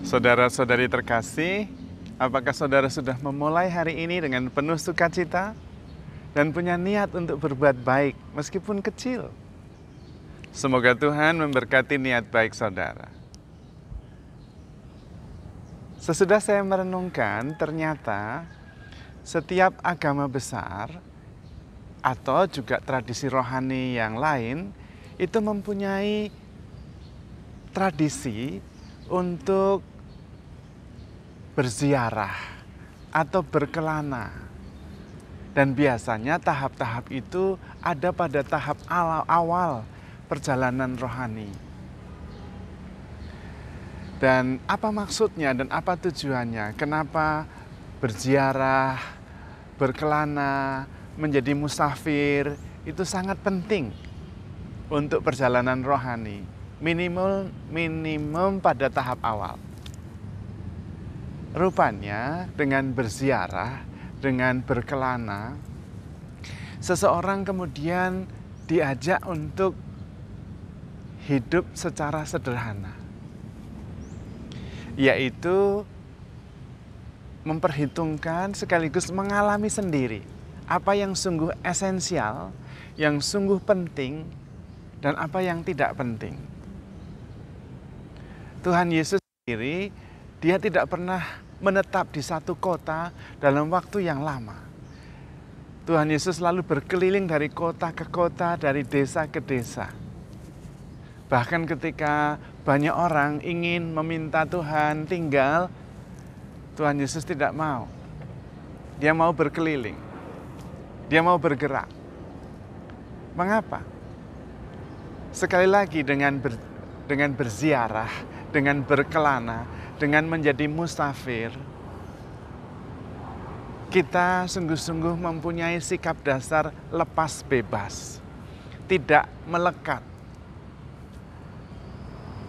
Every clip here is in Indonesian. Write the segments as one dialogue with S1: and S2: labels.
S1: Saudara-saudari terkasih, apakah saudara sudah memulai hari ini dengan penuh sukacita dan punya niat untuk berbuat baik meskipun kecil? Semoga Tuhan memberkati niat baik saudara. Sesudah saya merenungkan, ternyata setiap agama besar atau juga tradisi rohani yang lain itu mempunyai tradisi untuk berziarah atau berkelana. Dan biasanya tahap-tahap itu ada pada tahap awal perjalanan rohani. Dan apa maksudnya dan apa tujuannya? Kenapa berziarah, berkelana, menjadi musafir itu sangat penting untuk perjalanan rohani. Minimum pada tahap awal. Rupanya dengan berziarah, dengan berkelana, seseorang kemudian diajak untuk hidup secara sederhana, yaitu memperhitungkan sekaligus mengalami sendiri apa yang sungguh esensial, yang sungguh penting, dan apa yang tidak penting. Tuhan Yesus sendiri, dia tidak pernah menetap di satu kota dalam waktu yang lama. Tuhan Yesus selalu berkeliling dari kota ke kota, dari desa ke desa. Bahkan ketika banyak orang ingin meminta Tuhan tinggal, Tuhan Yesus tidak mau. Dia mau berkeliling. Dia mau bergerak. Mengapa? Sekali lagi dengan berziarah, dengan berkelana, dengan menjadi musafir, kita sungguh-sungguh mempunyai sikap dasar lepas bebas, tidak melekat.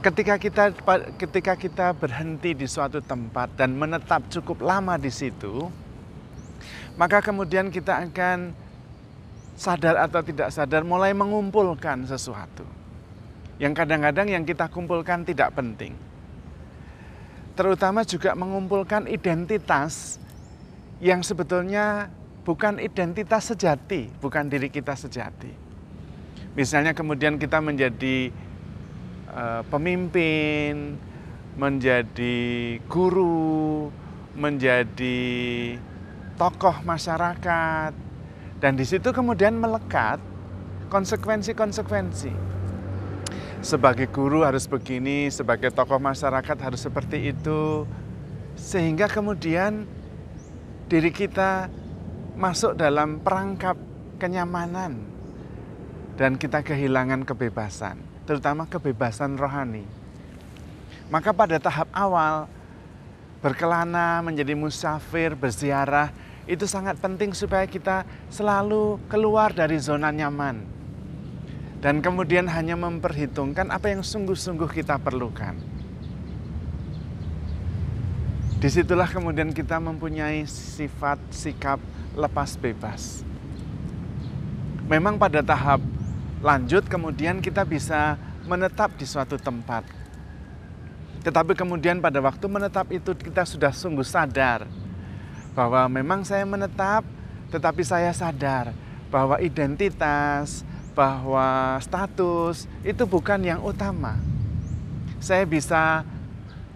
S1: Ketika kita berhenti di suatu tempat dan menetap cukup lama di situ, maka kemudian kita akan sadar atau tidak sadar mulai mengumpulkan sesuatu. Yang kadang-kadang yang kita kumpulkan tidak penting. Terutama juga mengumpulkan identitas yang sebetulnya bukan identitas sejati, bukan diri kita sejati. Misalnya kemudian kita menjadi pemimpin, menjadi guru, menjadi tokoh masyarakat, dan di situ kemudian melekat konsekuensi-konsekuensi. Sebagai guru harus begini, sebagai tokoh masyarakat harus seperti itu, sehingga kemudian diri kita masuk dalam perangkap kenyamanan dan kita kehilangan kebebasan, terutama kebebasan rohani. Maka pada tahap awal, berkelana, menjadi musafir, berziarah, itu sangat penting supaya kita selalu keluar dari zona nyaman. Dan kemudian hanya memperhitungkan apa yang sungguh-sungguh kita perlukan. Disitulah kemudian kita mempunyai sifat, sikap lepas bebas. Memang pada tahap lanjut kemudian kita bisa menetap di suatu tempat. Tetapi kemudian pada waktu menetap itu kita sudah sungguh sadar bahwa memang saya menetap, tetapi saya sadar bahwa identitas, bahwa status itu bukan yang utama. Saya bisa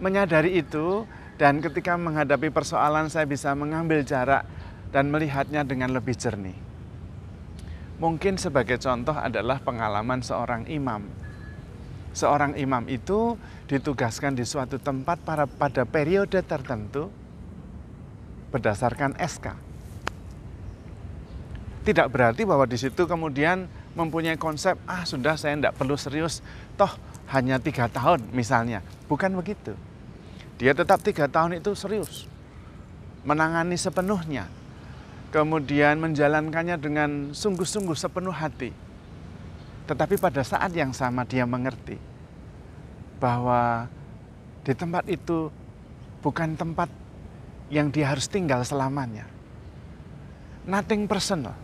S1: menyadari itu, dan ketika menghadapi persoalan saya bisa mengambil jarak dan melihatnya dengan lebih jernih. Mungkin sebagai contoh adalah pengalaman seorang imam. Seorang imam itu ditugaskan di suatu tempat pada periode tertentu berdasarkan SK. Tidak berarti bahwa di situ kemudian mempunyai konsep, sudah saya tidak perlu serius, toh hanya 3 tahun misalnya. Bukan begitu. Dia tetap 3 tahun itu serius. Menangani sepenuhnya. Kemudian menjalankannya dengan sungguh-sungguh sepenuh hati. Tetapi pada saat yang sama dia mengerti bahwa di tempat itu bukan tempat yang dia harus tinggal selamanya. Nothing personal.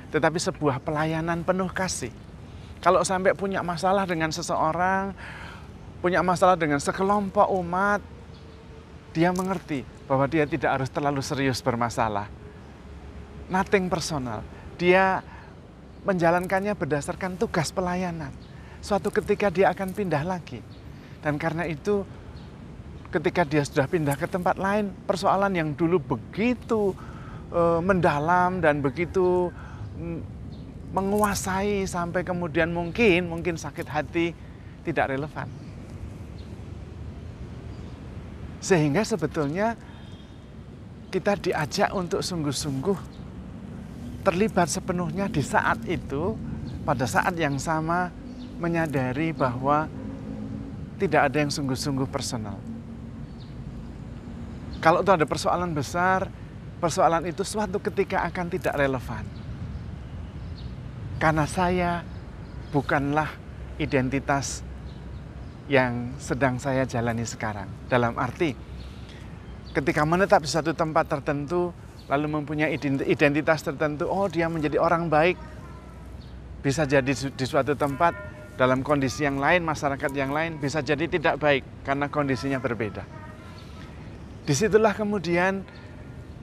S1: Tetapi sebuah pelayanan penuh kasih. Kalau sampai punya masalah dengan seseorang, punya masalah dengan sekelompok umat, Dia mengerti bahwa dia tidak harus terlalu serius bermasalah. Nothing personal. Dia menjalankannya berdasarkan tugas pelayanan. Suatu ketika dia akan pindah lagi. Dan karena itu ketika dia sudah pindah ke tempat lain, persoalan yang dulu begitu mendalam dan begitu menguasai sampai kemudian mungkin sakit hati tidak relevan. Sehingga sebetulnya kita diajak untuk sungguh-sungguh terlibat sepenuhnya di saat itu, pada saat yang sama menyadari bahwa tidak ada yang sungguh-sungguh personal. Kalau itu ada persoalan besar, persoalan itu suatu ketika akan tidak relevan. Karena saya bukanlah identitas yang sedang saya jalani sekarang. Dalam arti, ketika menetap di satu tempat tertentu, lalu mempunyai identitas tertentu, oh dia menjadi orang baik, bisa jadi di suatu tempat, dalam kondisi yang lain, masyarakat yang lain, bisa jadi tidak baik, karena kondisinya berbeda. Disitulah kemudian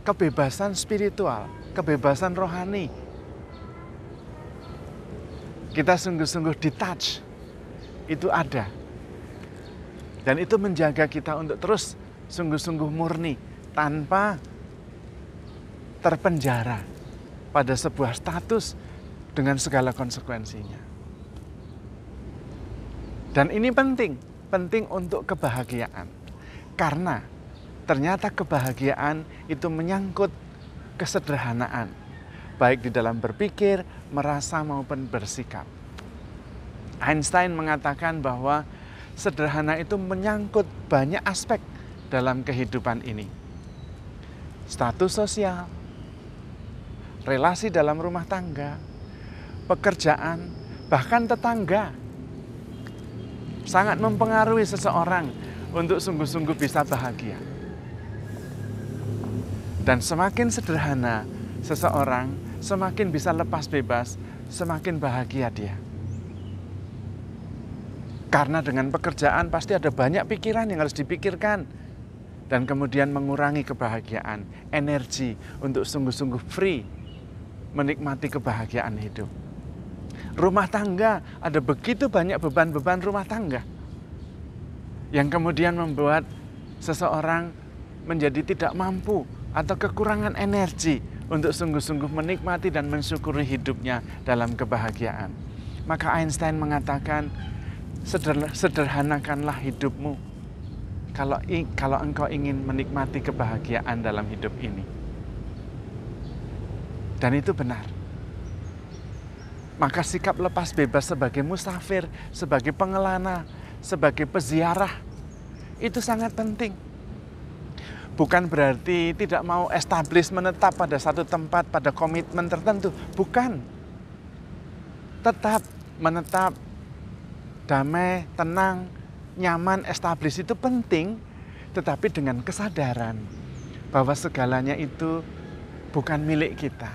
S1: kebebasan spiritual, kebebasan rohani. Kita sungguh-sungguh detach, itu ada. Dan itu menjaga kita untuk terus sungguh-sungguh murni, tanpa terpenjara pada sebuah status dengan segala konsekuensinya. Dan ini penting untuk kebahagiaan. Karena ternyata kebahagiaan itu menyangkut kesederhanaan, baik di dalam berpikir, merasa maupun bersikap. Einstein mengatakan bahwa sederhana itu menyangkut banyak aspek dalam kehidupan ini. Status sosial, relasi dalam rumah tangga, pekerjaan, bahkan tetangga. Sangat mempengaruhi seseorang untuk sungguh-sungguh bisa bahagia. Dan semakin sederhana seseorang, semakin bisa lepas bebas, semakin bahagia dia. Karena dengan pekerjaan pasti ada banyak pikiran yang harus dipikirkan. Dan kemudian mengurangi kebahagiaan, energi untuk sungguh-sungguh free, menikmati kebahagiaan hidup. Rumah tangga, ada begitu banyak beban-beban rumah tangga yang kemudian membuat seseorang menjadi tidak mampu atau kekurangan energi untuk sungguh-sungguh menikmati dan mensyukuri hidupnya dalam kebahagiaan. Maka Einstein mengatakan, sederhanakanlah hidupmu kalau engkau ingin menikmati kebahagiaan dalam hidup ini. Dan itu benar. Maka sikap lepas bebas sebagai musafir, sebagai pengelana, sebagai peziarah, itu sangat penting. Bukan berarti tidak mau establish, menetap pada satu tempat, pada komitmen tertentu. Bukan. Tetap menetap, damai, tenang, nyaman, establish itu penting, tetapi dengan kesadaran bahwa segalanya itu bukan milik kita.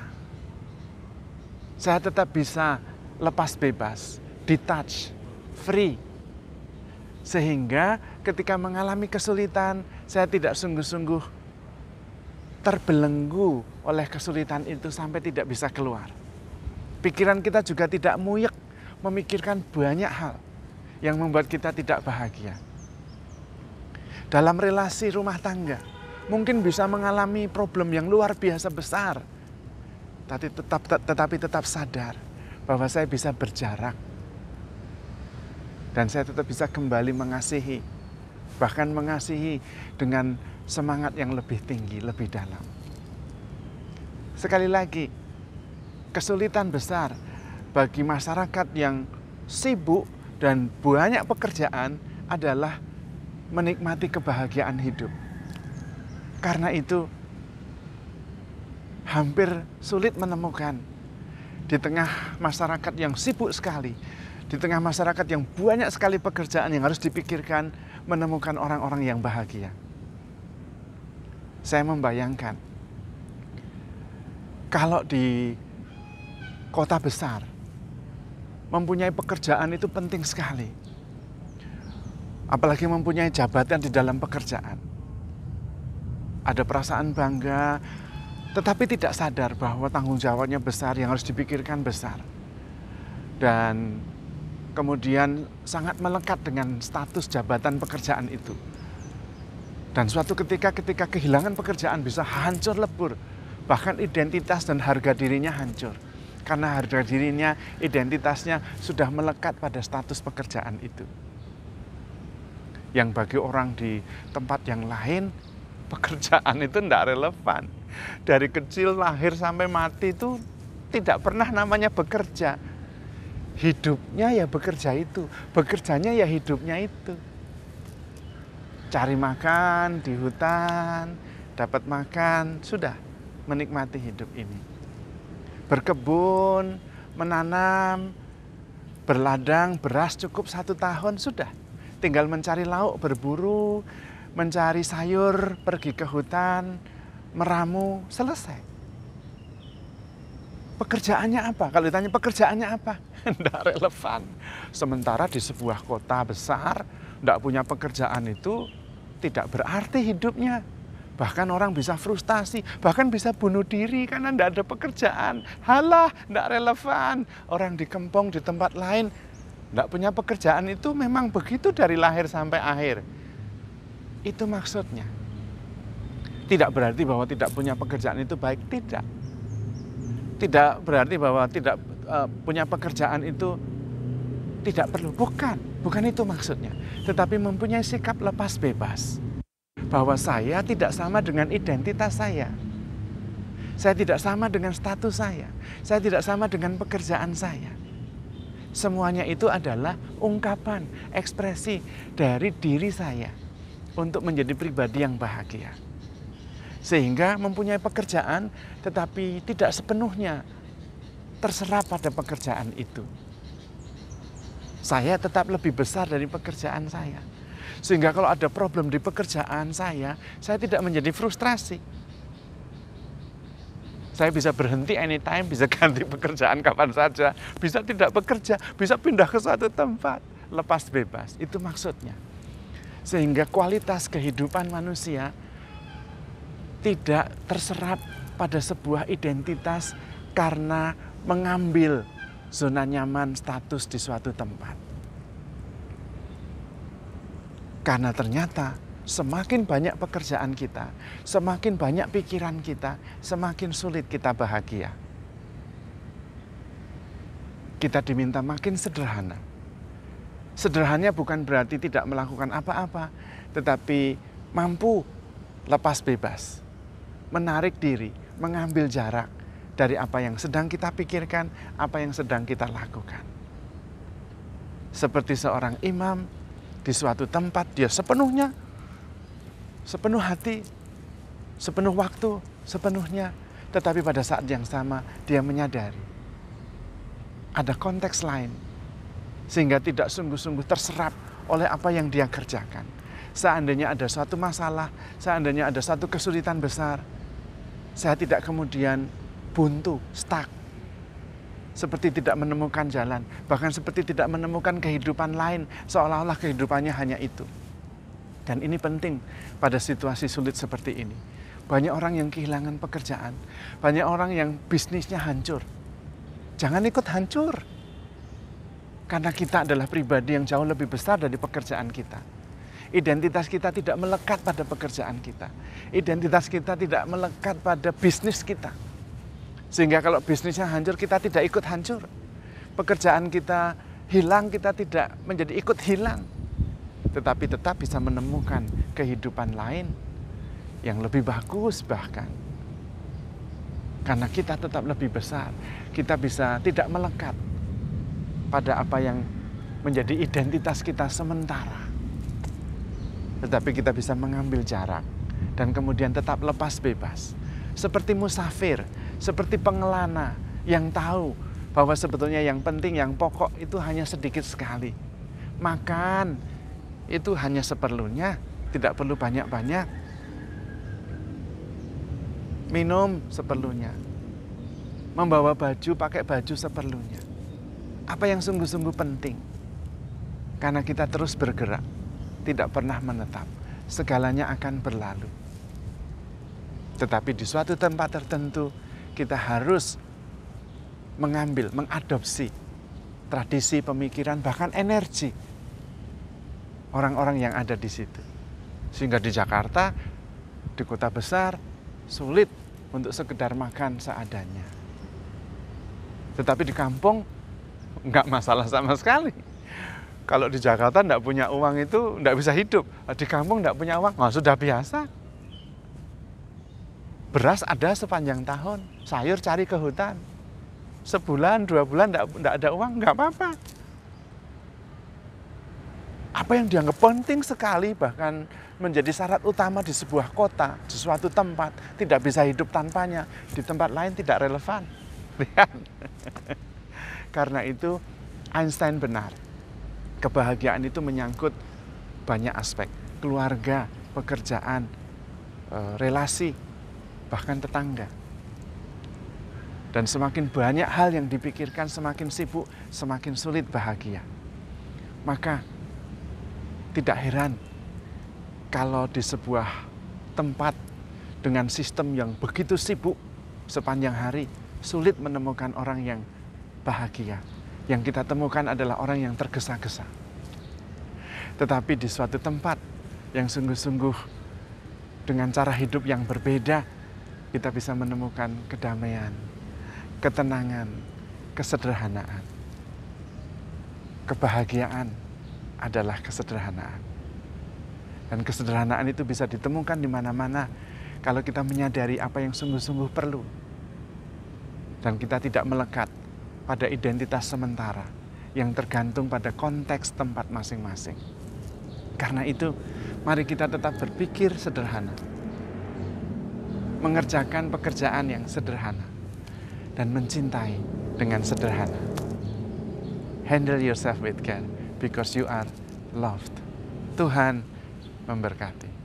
S1: Saya tetap bisa lepas bebas, detach, free. Sehingga ketika mengalami kesulitan, saya tidak sungguh-sungguh terbelenggu oleh kesulitan itu sampai tidak bisa keluar. Pikiran kita juga tidak muyek memikirkan banyak hal yang membuat kita tidak bahagia. Dalam relasi rumah tangga, mungkin bisa mengalami problem yang luar biasa besar, tetapi tetap sadar bahwa saya bisa berjarak dan saya tetap bisa kembali mengasihi, bahkan mengasihi dengan semangat yang lebih tinggi, lebih dalam. Sekali lagi, kesulitan besar bagi masyarakat yang sibuk dan banyak pekerjaan adalah menikmati kebahagiaan hidup. Karena itu hampir sulit menemukan di tengah masyarakat yang sibuk sekali, di tengah masyarakat yang banyak sekali pekerjaan yang harus dipikirkan, menemukan orang-orang yang bahagia. Saya membayangkan, kalau di kota besar, mempunyai pekerjaan itu penting sekali. Apalagi mempunyai jabatan di dalam pekerjaan. ada perasaan bangga, tetapi tidak sadar bahwa tanggung jawabnya besar, yang harus dipikirkan besar. Dan kemudian sangat melekat dengan status jabatan pekerjaan itu. Dan suatu ketika kehilangan pekerjaan bisa hancur lebur. Bahkan identitas dan harga dirinya hancur. Karena harga dirinya, identitasnya sudah melekat pada status pekerjaan itu. Yang bagi orang di tempat yang lain, pekerjaan itu tidak relevan. Dari kecil lahir sampai mati itu tidak pernah namanya bekerja. Hidupnya ya bekerja itu, bekerjanya ya hidupnya itu. Cari makan di hutan, dapat makan, sudah menikmati hidup ini. Berkebun, menanam, berladang, beras cukup 1 tahun, sudah. Tinggal mencari lauk, berburu, mencari sayur, pergi ke hutan, meramu, selesai. Pekerjaannya apa? Kalau ditanya pekerjaannya apa? Tidak relevan. Sementara di sebuah kota besar, tidak punya pekerjaan itu tidak berarti hidupnya. Bahkan orang bisa frustasi, bahkan bisa bunuh diri karena tidak ada pekerjaan. Halah, tidak relevan. Orang di kampung, di tempat lain, tidak punya pekerjaan itu memang begitu dari lahir sampai akhir. Itu maksudnya. Tidak berarti bahwa tidak punya pekerjaan itu baik, tidak. Tidak berarti bahwa tidak punya pekerjaan itu tidak perlu, bukan itu maksudnya. Tetapi mempunyai sikap lepas bebas. Bahwa saya tidak sama dengan identitas saya. Saya tidak sama dengan status saya. Saya tidak sama dengan pekerjaan saya. Semuanya itu adalah ungkapan, ekspresi dari diri saya untuk menjadi pribadi yang bahagia. Sehingga mempunyai pekerjaan tetapi tidak sepenuhnya terserap pada pekerjaan itu. Saya tetap lebih besar dari pekerjaan saya. Sehingga kalau ada problem di pekerjaan saya tidak menjadi frustrasi. Saya bisa berhenti anytime, bisa ganti pekerjaan kapan saja, bisa tidak bekerja, bisa pindah ke suatu tempat, lepas bebas. Itu maksudnya. Sehingga kualitas kehidupan manusia tidak terserap pada sebuah identitas karena mengambil zona nyaman status di suatu tempat. Karena ternyata semakin banyak pekerjaan kita, semakin banyak pikiran kita, semakin sulit kita bahagia. Kita diminta makin sederhana. Sederhananya bukan berarti tidak melakukan apa-apa, tetapi mampu lepas bebas, menarik diri, mengambil jarak dari apa yang sedang kita pikirkan, apa yang sedang kita lakukan. Seperti seorang imam, di suatu tempat dia sepenuh hati, sepenuh waktu, sepenuhnya. Tetapi pada saat yang sama dia menyadari ada konteks lain. Sehingga tidak sungguh-sungguh terserap oleh apa yang dia kerjakan. Seandainya ada suatu masalah, seandainya ada suatu kesulitan besar, saya tidak kemudian buntu, stuck. Seperti tidak menemukan jalan, bahkan seperti tidak menemukan kehidupan lain, seolah-olah kehidupannya hanya itu. Dan ini penting pada situasi sulit seperti ini. Banyak orang yang kehilangan pekerjaan, banyak orang yang bisnisnya hancur. Jangan ikut hancur, karena kita adalah pribadi yang jauh lebih besar dari pekerjaan kita. Identitas kita tidak melekat pada pekerjaan kita. Identitas kita tidak melekat pada bisnis kita. Sehingga kalau bisnisnya hancur, kita tidak ikut hancur. Pekerjaan kita hilang, kita tidak menjadi ikut hilang. Tetapi tetap bisa menemukan kehidupan lain yang lebih bagus bahkan. Karena kita tetap lebih besar. Kita bisa tidak melekat pada apa yang menjadi identitas kita sementara. Tetapi kita bisa mengambil jarak dan kemudian tetap lepas bebas. Seperti musafir, seperti pengelana yang tahu bahwa sebetulnya yang penting, yang pokok itu hanya sedikit sekali. Makan itu hanya seperlunya, tidak perlu banyak-banyak. Minum seperlunya. Membawa baju, pakai baju seperlunya. Apa yang sungguh-sungguh penting? Karena kita terus bergerak, tidak pernah menetap. Segalanya akan berlalu. Tetapi di suatu tempat tertentu kita harus mengadopsi tradisi, pemikiran, bahkan energi orang-orang yang ada di situ. Sehingga di Jakarta, di kota besar, sulit untuk sekedar makan seadanya. Tetapi di kampung, nggak masalah sama sekali. Kalau di Jakarta nggak punya uang itu nggak bisa hidup. Di kampung nggak punya uang, sudah biasa. Beras ada sepanjang tahun, sayur cari ke hutan. Sebulan, 2 bulan nggak ada uang, nggak apa-apa. Apa yang dianggap penting sekali, bahkan menjadi syarat utama di sebuah kota, di suatu tempat, tidak bisa hidup tanpanya, di tempat lain tidak relevan. Lihat. Karena itu Einstein benar. Kebahagiaan itu menyangkut banyak aspek. Keluarga, pekerjaan, relasi, bahkan tetangga. Dan semakin banyak hal yang dipikirkan, semakin sibuk, semakin sulit bahagia. Maka tidak heran kalau di sebuah tempat dengan sistem yang begitu sibuk sepanjang hari, sulit menemukan orang yang bahagia. Yang kita temukan adalah orang yang tergesa-gesa. Tetapi di suatu tempat yang sungguh-sungguh dengan cara hidup yang berbeda, kita bisa menemukan kedamaian, ketenangan, kesederhanaan. Kebahagiaan adalah kesederhanaan. Dan kesederhanaan itu bisa ditemukan di mana-mana kalau kita menyadari apa yang sungguh-sungguh perlu. Dan kita tidak melekat pada identitas sementara yang tergantung pada konteks tempat masing-masing. Karena itu, mari kita tetap berpikir sederhana. Mengerjakan pekerjaan yang sederhana. Dan mencintai dengan sederhana. Handle yourself with care because you are loved. Tuhan memberkati.